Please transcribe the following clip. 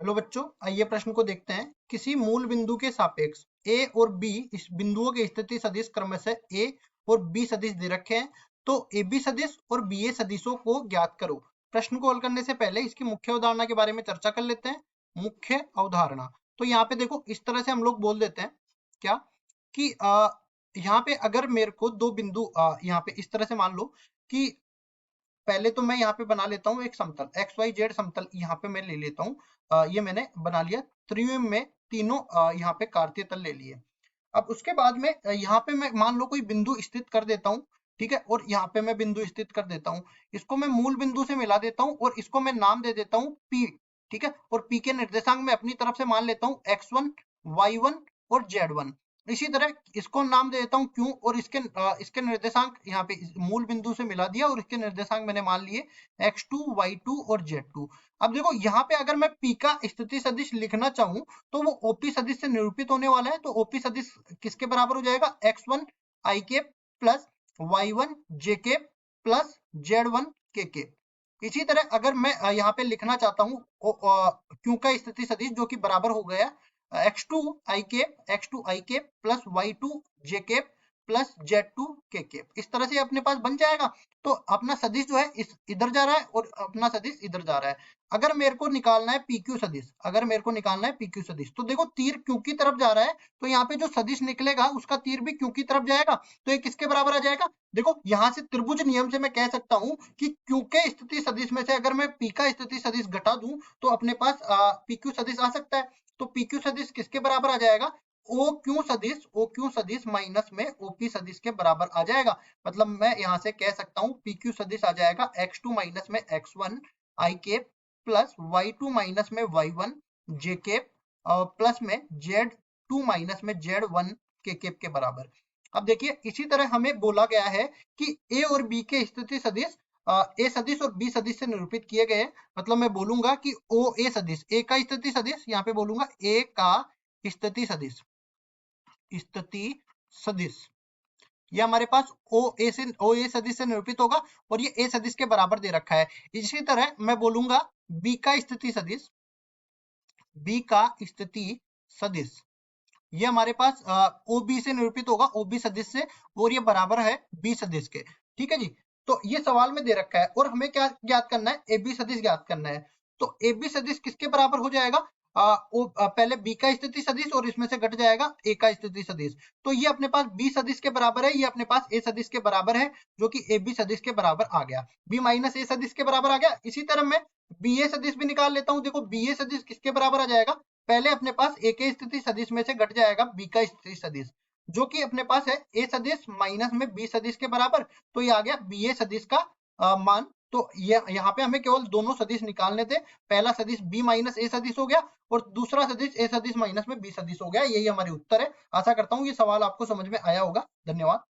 Hello बच्चों, आइए प्रश्न को देखते हैं। किसी मूल बिंदु के सापेक्ष ए और बी इस बिंदुओं के स्थिति सदिश क्रमशः ए और बी सदिश दे रखे हैं, तो ए बी सदिश और बी ए सदिशों को ज्ञात करो। प्रश्न को हल करने से पहले इसकी मुख्य अवधारणा के बारे में चर्चा कर लेते हैं। मुख्य अवधारणा, तो यहाँ पे देखो इस तरह से हम लोग बोल देते हैं क्या कि यहाँ पे अगर मेरे को दो बिंदु यहाँ पे इस तरह से मान लो कि पहले तो मैं यहाँ पे बना लेता हूँ एक समतल एक्स वाई जेड समतल, यहाँ पे मैं ले लेता हूँ। ये मैंने बना लिया। त्रिविम में तीनों यहाँ पे कार्तीय तल ले लिए। अब उसके बाद में यहाँ पे मैं मान लो कोई बिंदु स्थित कर देता हूँ, ठीक है, और यहाँ पे मैं बिंदु स्थित कर देता हूँ। इसको मैं मूल बिंदु से मिला देता हूँ और इसको मैं नाम दे देता हूँ P, ठीक है। और P के निर्देशांक मैं अपनी तरफ से मान लेता हूँ x1, y1 और z1। इसी तरह इसको नाम दे देता हूँ Q और इसके निर्देशांक यहाँ पे मूल बिंदु से मिला दिया और इसके निर्देशांक मैंने मान लिए x2, y2 और z2। अब देखो यहाँ पे अगर मैं P का स्थिति सदिश लिखना चाहूँ तो वो OP सदिश से निरूपित होने वाला है। तो OP सदिश किसके बराबर हो जाएगा? x1 i cap plus y1 j cap plus z1 k cap. इसी तरह अगर मैं यहाँ पे लिखना चाहता हूँ Q का स्थिति सदिश जो कि बराबर हो गया x2 i cap plus y2 j cap plus z2 k cap. इस तरह से अपने पास बन जाएगा। तो अपना सदिश जो है इस इधर जा रहा है और अपना सदिश इधर जा रहा है। अगर मेरे को निकालना है PQ सदिश, अगर मेरे को निकालना है PQ सदिश, तो देखो तीर Q की तरफ जा रहा है, तो यहाँ पे जो सदिश निकलेगा उसका तीर भी Q की तरफ जाएगा। तो ये किसके बराबर आ जाएगा? देखो यहाँ से त्रिभुज नियम से मैं कह सकता हूँ कि Q के स्थिति सदिश में से अगर मैं P का स्थिति सदिश घटा दूं तो अपने पास PQ सदिश आ सकता है। तो PQ सदिश किसके बराबर आ जाएगा? OQ सदिश माइनस में OP सदिश के बराबर आ जाएगा। मतलब मैं यहाँ से कह सकता हूँ PQ सदिश आ जाएगा x2 माइनस में x1 i cap plus y2 minus में y1 j कैप प्लस में z2 माइनस में z1 के कैप के बराबर। अब देखिए इसी तरह हमें बोला गया है कि A और B के स्थिति सदिश ए सदिश और बी सदिश से निरूपित किए गए। मतलब मैं बोलूंगा कि ओ ए सदिश, ए का स्थिति सदिश, यहाँ पे बोलूंगा ए का स्थिति सदिश, स्थिति सदिश ये हमारे पास ओ ए सदिश से निरूपित होगा और ये ए सदिश के बराबर दे रखा है। इसी तरह मैं बोलूंगा बी का स्थिति सदिश, बी का स्थिति सदिश ये हमारे पास ओ बी से निरूपित होगा, ओ बी सदिश से, और ये बराबर है बी सदिश के। ठीक है जी। तो ये सवाल में दे रखा है और हमें क्या ज्ञात करना है? ए बी सदिश ज्ञात करना है। तो ए बी सदिश किसके बराबर हो जाएगा? पहले बी का स्थिति सदिश और इसमें से घट जाएगा ए का स्थिति सदिश। तो ये अपने पास बी सदिश के बराबर है, ये अपने पास ए सदिश के बराबर है, जो कि ए बी सदिश के बराबर आ गया। बी माइनस ए सदिश के बराबर आ गया। इसी तरह मैं बी ए सदिश भी निकाल लेता हूँ। देखो बी ए सदिश किसके बराबर आ जाएगा? पहले अपने पास ए के स्थिति सदिश में से घट जाएगा बी का स्थिति सदिश, जो कि अपने पास है ए सदिश माइनस में बी सदिश के बराबर। तो ये आ गया बी ए सदिश का मान। तो ये यहाँ पे हमें केवल दोनों सदिश निकालने थे। पहला सदिश बी माइनस ए सदिश हो गया और दूसरा सदिश ए सदिश माइनस में बी सदिश हो गया। यही हमारी उत्तर है। आशा करता हूँ ये सवाल आपको समझ में आया होगा। धन्यवाद।